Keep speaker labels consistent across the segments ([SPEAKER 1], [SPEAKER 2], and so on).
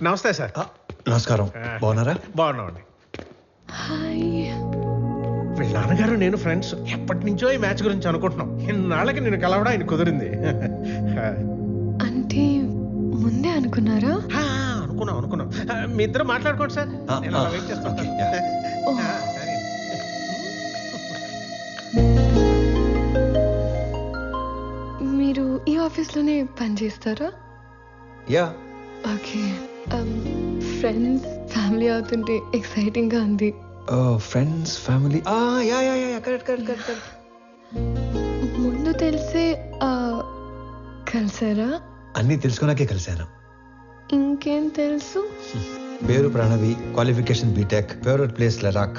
[SPEAKER 1] నమస్తే సార్.
[SPEAKER 2] నమస్కారం. బాగున్నారా?
[SPEAKER 1] బాగున్నామండి.
[SPEAKER 3] హాయ్.
[SPEAKER 1] వీళ్ళ నాన్నగారు నేను ఫ్రెండ్స్ ఎప్పటి నుంచో ఈ మ్యాచ్ గురించి అనుకుంటున్నాం. ఇన్నాళ్ళకి నేను కలవడం ఆయన కుదిరింది.
[SPEAKER 3] అంటే ముందే అనుకున్నారా?
[SPEAKER 1] అనుకున్నాం. మీ ఇద్దరు మాట్లాడుకోండి సార్. నేను అలా వెయిట్ చేస్తాను.
[SPEAKER 3] ఓ. మీరు ఈ ఆఫీస్లోనే పనిచేస్తారా?
[SPEAKER 2] యా.
[SPEAKER 3] ఓకే. ఫ్రెండ్స్ ఫ్యామిలీ అవుతుంటే ఎక్సైటింగ్ గా ఉంది.
[SPEAKER 2] Friends family. Yeah yeah yeah correct.
[SPEAKER 3] ముందు తెలిసే కలిసారా?
[SPEAKER 2] అన్నీ తెలుసుకున్నాకే కలిశాను.
[SPEAKER 3] ఇంకేం తెలుసు?
[SPEAKER 2] పేరు Pranavi, qualification BTech, favourite place Ladakh,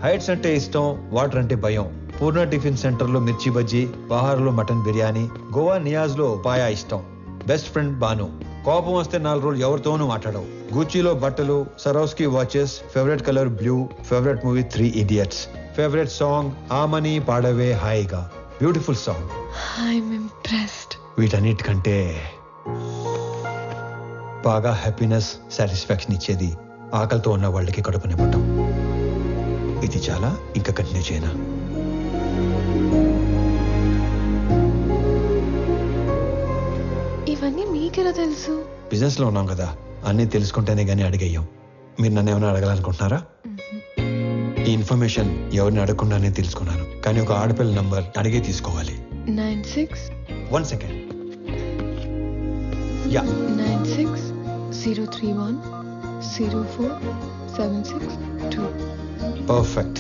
[SPEAKER 2] heights అంటే ఇష్టం, వాటర్ అంటే భయం, పూర్ణ టిఫిన్ సెంటర్ లో మిర్చి బజ్జీ, బహార్లో మటన్ బిర్యానీ, గోవా నియాజ్ లో పాయా ఇష్టం, బెస్ట్ ఫ్రెండ్ బాను, కోపం వస్తే 4 రోజులు ఎవరితోనూ మాట్లాడవు, గూచీలో బట్టలు, Swarovski watches, favourite colour blue, favourite movie 3 Idiots, favourite song ఆమని పాడవే హాయిగా, బ్యూటిఫుల్ సాంగ్.
[SPEAKER 3] I'm impressed.
[SPEAKER 2] వీటన్నిటికంటే బాగా హ్యాపీనెస్, సాటిస్ఫాక్షన్ ఇచ్చేది ఆకలితో ఉన్న వాళ్ళకి కడుపు నింపటం. ఇది చాలా, ఇంకా కంటిన్యూ చేయనా?
[SPEAKER 3] ఇవన్నీ మీకెలా తెలుసు?
[SPEAKER 2] బిజినెస్ లో ఉన్నాం కదా, అన్నీ తెలుసుకుంటేనే గానీ అడిగేయం. మీరు నన్ను ఏమైనా అడగాలనుకుంటున్నారా? ఈ ఇన్ఫర్మేషన్ ఎవరిని అడగకుండానే తెలుసుకున్నాను, కానీ ఒక ఆడపిల్ల నంబర్ అడిగే తీసుకోవాలి.
[SPEAKER 3] 96
[SPEAKER 2] 1 second. Yeah.
[SPEAKER 3] 96 031 04 762.
[SPEAKER 2] Perfect.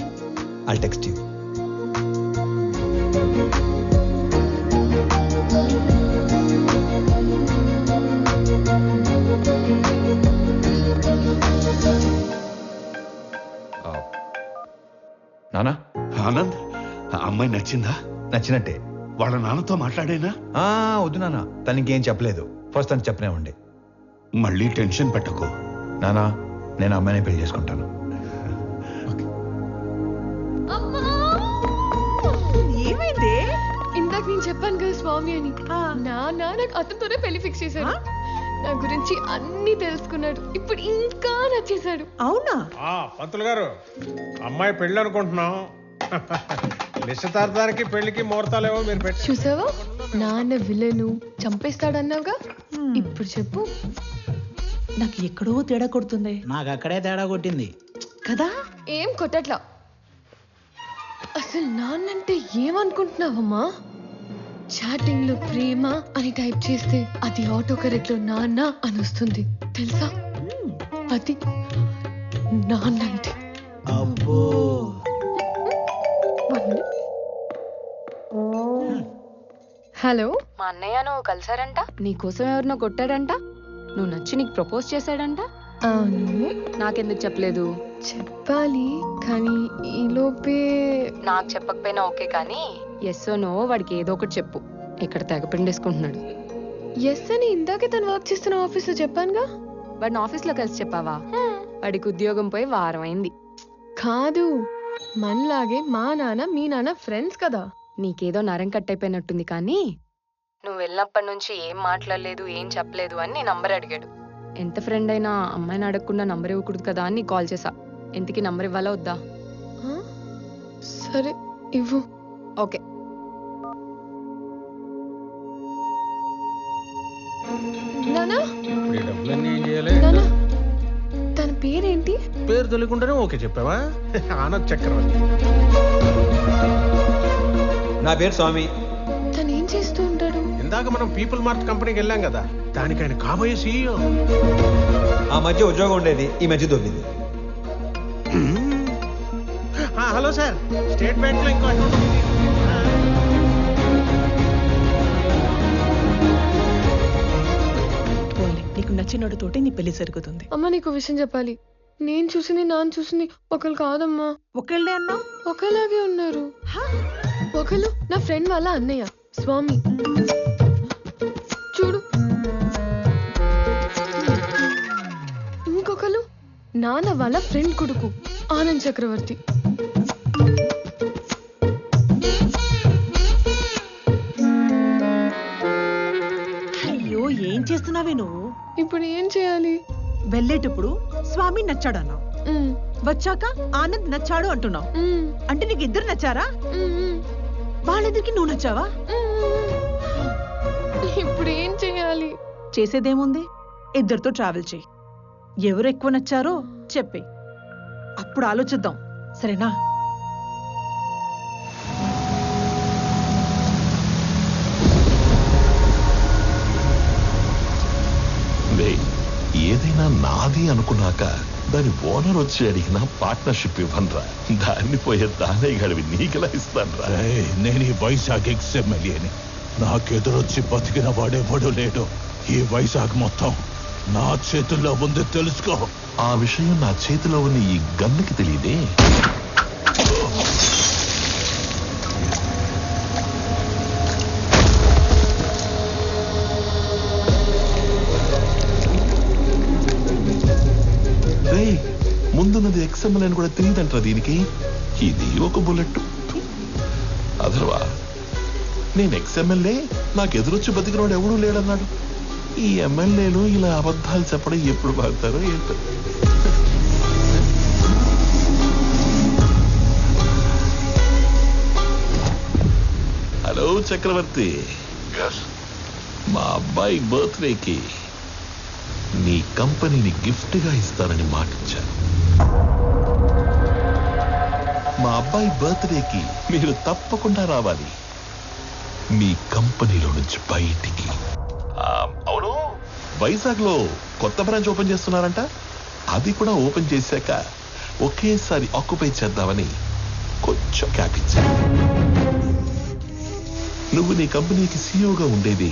[SPEAKER 2] I'll text you. నానా.
[SPEAKER 4] ఆనంద్, ఆ అమ్మాయి నచ్చిందా?
[SPEAKER 2] నచ్చినట్టే.
[SPEAKER 4] వాళ్ళ నాన్నతో మాట్లాడేనా?
[SPEAKER 2] వద్దు నానా, తనకి ఏం చెప్పలేదు. ఫస్ట్ తను చెప్పనే ఉండే.
[SPEAKER 4] మళ్ళీ టెన్షన్ పెట్టకు.
[SPEAKER 2] నానా, నేను అమ్మాయిని పెళ్లి చేసుకుంటాను.
[SPEAKER 5] ఏమైంది?
[SPEAKER 3] ఇందాక నేను చెప్పాను కదా స్వామి అని. నాకు అతనితోనే పెళ్లి ఫిక్స్ చేశాడు. నా గురించి అన్ని తెలుసుకున్నాడు. ఇప్పుడు ఇంకా నచ్చేశాడు.
[SPEAKER 5] అవునా?
[SPEAKER 1] పంతులు గారు, అమ్మాయి పెళ్ళి అనుకుంటున్నాం. నిశ్చితార్థానికి పెళ్లికి ముహూర్తాలేవో మీరు పెట్టి.
[SPEAKER 3] చూసావా, నాన్న విలను చంపేస్తాడన్నావుగా. ఇప్పుడు చెప్పు.
[SPEAKER 5] నాకు ఎక్కడో తేడా కొడుతుంది
[SPEAKER 6] నాకు అక్కడే తేడా కొట్టింది
[SPEAKER 5] కదా.
[SPEAKER 3] ఏం కొట్టట్లా. అసలు నాన్నంటే ఏమనుకుంటున్నావమ్మా? చాటింగ్ లో ప్రేమ అని టైప్ చేస్తే అది ఆటో కరెక్ట్ లో నాన్న అని వస్తుంది తెలుసా? అది నాన్నంటే.
[SPEAKER 6] అబ్బో.
[SPEAKER 3] హలో.
[SPEAKER 7] మా అన్నయ్య నువ్వు కలిసారంట, నీకోసం ఎవరినో కొట్టాడంట, నువ్వు నచ్చి నీకు ప్రపోజ్ చేశాడంట.
[SPEAKER 3] అవును.
[SPEAKER 7] నాకెందుకు చెప్పలేదు?
[SPEAKER 3] చెప్పాలి కానీ ఈలోపే.
[SPEAKER 7] నాకు చెప్పకపోయినా ఓకే, కానీ ఎస్ నో వాడికి ఏదో ఒకటి చెప్పు. ఇక్కడ తెగ పిండేసుకుంటున్నాడు.
[SPEAKER 3] ఎస్ అని ఇందాకే తను వర్క్ చేస్తున్న ఆఫీస్ లో చెప్పానుగా.
[SPEAKER 7] వాడిని ఆఫీస్ లో కలిసి చెప్పావా? వాడికి ఉద్యోగం పోయి వారం అయింది.
[SPEAKER 3] కాదు, మనలాగే మా నాన్న మీ నాన్న ఫ్రెండ్స్ కదా.
[SPEAKER 7] నీకేదో నరం కట్టయిపోయినట్టుంది, కానీ నువ్వు వెళ్ళినప్పటి నుంచి ఏం మాట్లాడలేదు, ఏం చెప్పలేదు అని నీ నంబర్ అడిగాడు. ఎంత ఫ్రెండ్ అయినా అమ్మాయిని అడగకుండా నంబర్ ఇవ్వకూడదు కదా అని కాల్ చేసా. ఎంతకి నంబర్ ఇవ్వాలా వద్దా?
[SPEAKER 3] సరే ఇవ్వు.
[SPEAKER 7] ఓకే.
[SPEAKER 3] నానా,
[SPEAKER 1] ఈ డబ్బులన్నీ ఏం చేయాలి?
[SPEAKER 3] నానా, తన పేరేంటి?
[SPEAKER 1] పేరు తెలియకుండానే ఓకే చెప్పావా? ఆనంద్ చక్రవర్తి.
[SPEAKER 2] నా పేరు స్వామి.
[SPEAKER 3] తను ఏం చేస్తూ ఉంటాడు?
[SPEAKER 1] ఇందాక మనం పీపుల్ మార్ట్ కంపెనీకి వెళ్ళాం కదా, దానికి ఆయన కాబోయే CEO.
[SPEAKER 2] ఆ మధ్య ఉద్యోగం ఉండేది, ఈ మధ్య దొబ్బింది.
[SPEAKER 1] హలో సార్, స్టేట్ బ్యాంక్ లో ఇంకో అకౌంట్ ఉంది.
[SPEAKER 5] నీకు నచ్చినోడితోటి నీ పెళ్లి జరుగుతుంది.
[SPEAKER 3] అమ్మ, నీకు విషయం చెప్పాలి. నేను చూసింది నాన్న చూసింది ఒకరు కాదమ్మా.
[SPEAKER 5] ఒకళ్ళే అన్నావు.
[SPEAKER 3] ఒకలాగే ఉన్నారు. ఒకళ్ళు నా ఫ్రెండ్ వాళ్ళ అన్నయ్య స్వామి. చూడు. ఇంకొకరు నాన్న వాళ్ళ ఫ్రెండ్ కొడుకు ఆనంద్ చక్రవర్తి.
[SPEAKER 5] అయ్యో, ఏం చేస్తున్నావే నువ్వు?
[SPEAKER 3] ఇప్పుడు ఏం చేయాలి?
[SPEAKER 5] వెళ్ళేటప్పుడు స్వామి నచ్చాడు అన్నావు,
[SPEAKER 3] మ్మ్.
[SPEAKER 5] వచ్చాక ఆనంద్ నచ్చాడు అంటున్నావు.
[SPEAKER 3] మ్మ్.
[SPEAKER 5] అంటే నీకు ఇద్దరు నచ్చారా?
[SPEAKER 3] మ్మ్.
[SPEAKER 5] వాళ్ళిద్దరికి నువ్వు నచ్చావా?
[SPEAKER 3] ఇప్పుడు ఏం చేయాలి?
[SPEAKER 5] చేసేదేముంది, ఇద్దరితో ట్రావెల్ చేయి. ఎవరు ఎక్కువ నచ్చారో చెప్పే, అప్పుడు ఆలోచిద్దాం. సరేనా?
[SPEAKER 8] ఏదైనా నాది అనుకున్నాక దాని ఓనర్ వచ్చి అడిగిన పార్ట్నర్షిప్ ఇవ్వనరా, దాన్ని పోయే దానయ్య గడివి నీకెలా ఇస్తానరా?
[SPEAKER 9] నేను ఈ వైజాగ్ ఎక్స్ఎమ్మెల్యేని, నాకెదురొచ్చి బతికిన వాడెవడూ లేడు. ఈ వైజాగ్ మొత్తం నా చేతుల్లో ఉంది, తెలుసుకో.
[SPEAKER 8] ఆ విషయం నా చేతిలో ఉన్న ఈ గన్నుకి తెలియదే. ముందున్నది ఎక్స్ఎంఎల్ అని కూడా తెలియదంటారా దీనికి? ఇది ఒక బుల్లెట్. అదర్వా నేను ఎక్స్ఎంఎల్ఏ, నాకు ఎదురొచ్చి బతికినోడు ఎవడూ లేడన్నాడు. ఈ ఎమ్మెల్యేలు ఇలా అబద్ధాలు చెప్పడం ఎప్పుడు బాగుతారో ఏంటో. హలో చక్రవర్తి, మా అబ్బాయి బర్త్డేకి నీ కంపెనీని గిఫ్ట్ గా ఇస్తానని మాటిచ్చాను. మా అబ్బాయి బర్త్డేకి మీరు తప్పకుండా రావాలి మీ కంపెనీలో నుంచి బయటికి. అవును, వైజాగ్ లో కొత్త బ్రాంచ్ ఓపెన్ చేస్తున్నారంట. అది కూడా ఓపెన్ చేశాక ఒకేసారి ఆక్యుపై చేద్దామని కొంచెం క్యాప్ ఇచ్చాను. నువ్వు నీ కంపెనీకి సీఈఓగా ఉండేది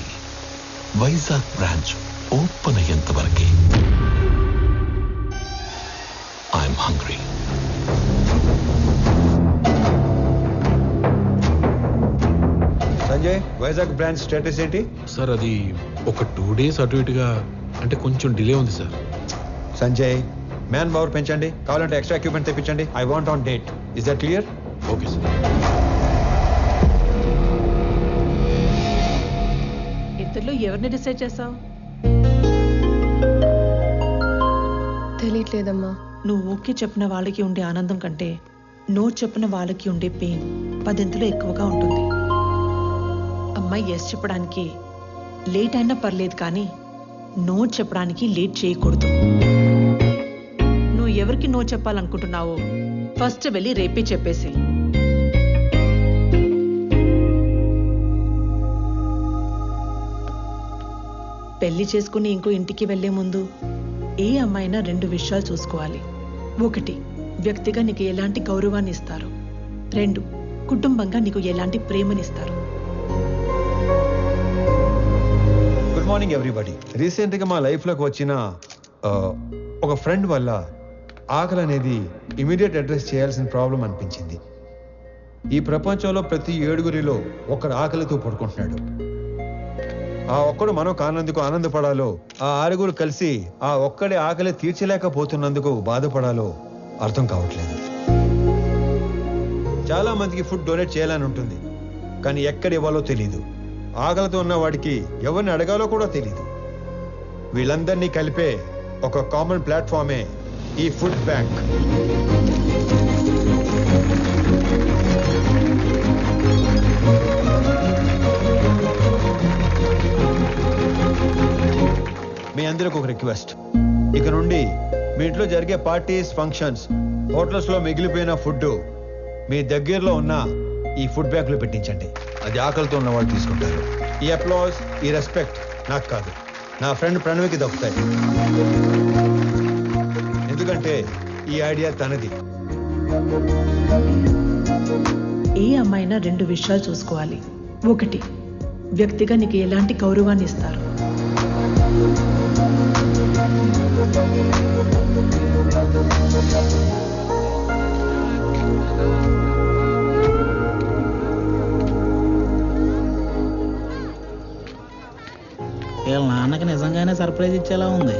[SPEAKER 8] వైజాగ్ బ్రాంచ్ ఓపెన్ అయ్యేంత వరకే. I'm hungry.
[SPEAKER 2] Sanjay, Vizag branch status ఏంటి?
[SPEAKER 1] సార్ అది ఒక 2 days అటు ఇటుగా, అంటే కొంచెం డిలే ఉంది సార్.
[SPEAKER 2] సంజయ్, మ్యాన్ పవర్ పెంచండి, కావాలంటే ఎక్స్ట్రా ఎక్విప్మెంట్ తెప్పించండి. I want on date. Is that clear?
[SPEAKER 1] Okay sir.
[SPEAKER 5] ఇద్దరిలో ఎవరిని డిసైడ్ చేసావు?
[SPEAKER 3] తెలియట్లేదమ్మా.
[SPEAKER 5] నువ్వు ఓకే చెప్పిన వాళ్ళకి ఉండే ఆనందం కంటే నో చెప్పిన వాళ్ళకి ఉండే పెయిన్ 10 ఎక్కువగా ఉంటుంది. అమ్మాయి ఎస్ చెప్పడానికి లేట్ అయినా పర్లేదు, కానీ నో చెప్పడానికి లేట్ చేయకూడదు. నువ్వు ఎవరికి నో చెప్పాలనుకుంటున్నావో ఫస్ట్ వెళ్ళి రేపే చెప్పేసి. పెళ్లి చేసుకుని ఇంకో ఇంటికి వెళ్లే ముందు ఏ అమ్మాయినా 2 విషయాలు చూసుకోవాలి. 1, వ్యక్తిగా నీకు ఎలాంటి గౌరవాన్ని ఇస్తారు. 2, కుటుంబంగా నీకు ఎలాంటి ప్రేమనిస్తారు.
[SPEAKER 2] Good morning everybody. రీసెంట్గా మా లైఫ్లోకి వచ్చిన ఒక ఫ్రెండ్ వల్ల ఆకలి అనేది ఇమీడియట్ అడ్రస్ చేయాల్సిన ప్రాబ్లం అనిపించింది. ఈ ప్రపంచంలో ప్రతి 7గురిలో ఒకడు ఆకలితో పడుకుంటున్నాడు. ఆ ఒక్కడు మనం కానందుకు ఆనందపడాలో, ఆ 6గురు కలిసి ఆ ఒక్కడి ఆకలి తీర్చలేకపోతున్నందుకు బాధపడాలో అర్థం కావట్లేదు. చాలా మందికి ఫుడ్ డొనేట్ చేయాలని ఉంటుంది, కానీ ఎక్కడ ఇవ్వాలో తెలీదు. ఆకలితో ఉన్న వాడికి ఎవరిని అడగాలో కూడా తెలీదు. వీళ్ళందరినీ కలిపే ఒక కామన్ ప్లాట్ఫామే ఈ ఫుడ్ బ్యాంక్. మీ అందరికి ఒక రిక్వెస్ట్, ఇక నుండి మీ ఇంట్లో జరిగే పార్టీస్, ఫంక్షన్స్, హోటల్స్ లో మిగిలిపోయిన ఫుడ్ మీ దగ్గరలో ఉన్న ఈ ఫుడ్ బ్యాంక్ లో పెట్టించండి. అది ఆకలితో ఉన్న వాళ్ళు తీసుకుంటారు. ఈ అప్లాస్, ఈ రెస్పెక్ట్ నాకు కాదు, నా ఫ్రెండ్ ప్రణవికి దక్కుతాయి. ఎందుకంటే ఈ ఐడియా తనది.
[SPEAKER 5] ఏ అమ్మాయినా 2 విషయాలు చూసుకోవాలి. 1, వ్యక్తిగా నీకు ఎలాంటి గౌరవాన్ని ఇస్తారు.
[SPEAKER 6] వీళ్ళ నాన్నకి నిజంగానే సర్ప్రైజ్ ఇచ్చేలా ఉంది.